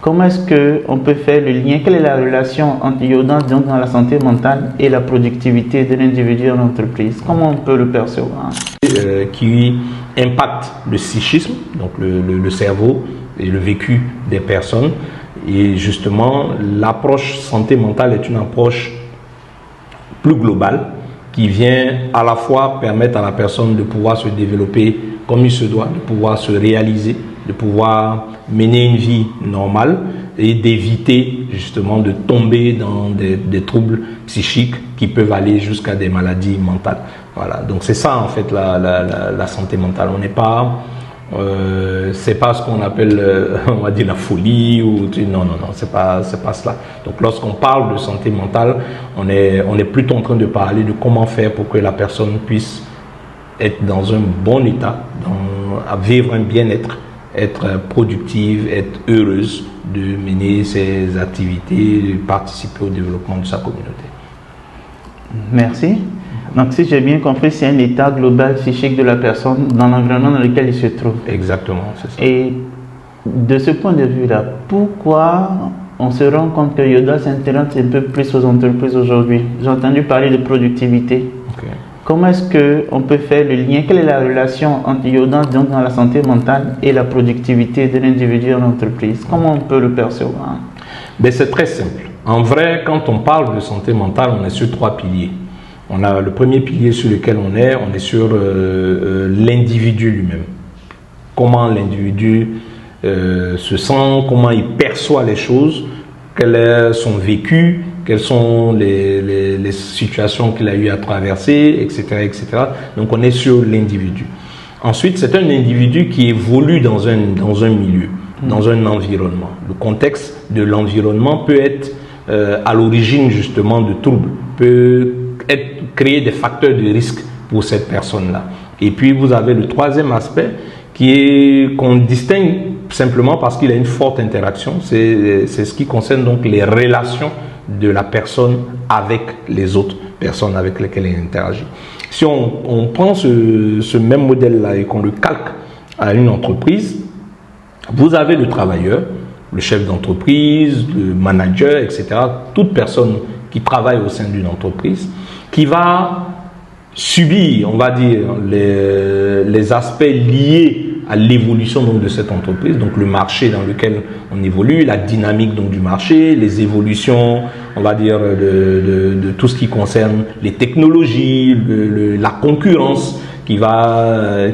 Comment est-ce qu'on peut faire le lien? Quelle est la relation entre Yoda donc dans la santé mentale et la productivité de l'individu en entreprise? Comment on peut le percevoir? Qui impacte le psychisme, donc le cerveau et le vécu des personnes. Et justement, l'approche santé mentale est une approche plus globale qui vient à la fois permettre à la personne de pouvoir se développer comme il se doit, de pouvoir se réaliser, de pouvoir mener une vie normale et d'éviter justement de tomber dans des troubles psychiques qui peuvent aller jusqu'à des maladies mentales. Voilà, donc c'est ça en fait la santé mentale. On n'est pas, c'est pas ce qu'on appelle, on va dire la folie ou non, c'est pas cela. Donc lorsqu'on parle de santé mentale, on est plutôt en train de parler de comment faire pour que la personne puisse être dans un bon état, à vivre un bien-être, être productive, être heureuse de mener ses activités, de participer au développement de sa communauté. Merci. Donc si j'ai bien compris, c'est un état global psychique de la personne dans l'environnement dans lequel il se trouve. Exactement, c'est ça. Et de ce point de vue-là, pourquoi on se rend compte que Yoda s'intéresse un peu plus aux entreprises aujourd'hui? J'ai entendu parler de productivité. Okay. Comment est-ce qu'on peut faire le lien? Quelle est la relation entre Yoda donc dans la santé mentale et la productivité de l'individu en entreprise? Comment on peut le percevoir? Ben, c'est très simple. En vrai, quand on parle de santé mentale, on est sur 3 piliers. On a le premier pilier sur lequel on est sur l'individu lui-même. Comment l'individu se sent, comment il perçoit les choses, quel est son vécu, quelles sont les situations qu'il a eu à traverser, etc., etc. Donc on est sur l'individu. Ensuite, c'est un individu qui évolue dans un milieu, dans un environnement. Le contexte de l'environnement peut être à l'origine justement de troubles, peut créer des facteurs de risque pour cette personne-là. Et puis vous avez le troisième aspect qu'on distingue simplement parce qu'il a une forte interaction, c'est ce qui concerne donc les relations de la personne avec les autres personnes avec lesquelles elle interagit. Si on prend ce même modèle-là et qu'on le calque à une entreprise, vous avez le travailleur, le chef d'entreprise, le manager, etc. Toute personne qui travaille au sein d'une entreprise, qui va subir, on va dire, les aspects liés à l'évolution donc de cette entreprise, donc le marché dans lequel on évolue, la dynamique donc du marché, les évolutions, on va dire, de tout ce qui concerne les technologies, la concurrence qui va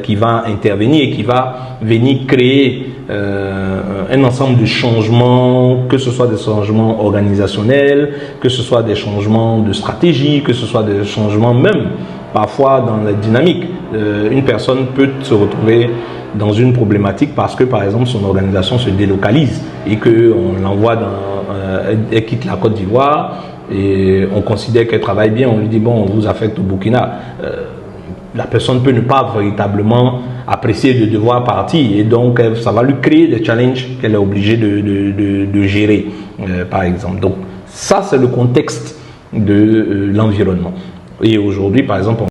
intervenir et qui va venir créer un ensemble de changements, que ce soit des changements organisationnels, que ce soit des changements de stratégie, que ce soit des changements même parfois dans la dynamique. Une personne peut se retrouver dans une problématique parce que par exemple son organisation se délocalise et qu'on l'envoie elle quitte la Côte d'Ivoire et on considère qu'elle travaille bien, on lui dit bon on vous affecte au Burkina. La personne peut ne pas véritablement apprécier de devoir partir et donc ça va lui créer des challenges qu'elle est obligée de gérer par exemple. Donc ça c'est le contexte de l'environnement. Et aujourd'hui par exemple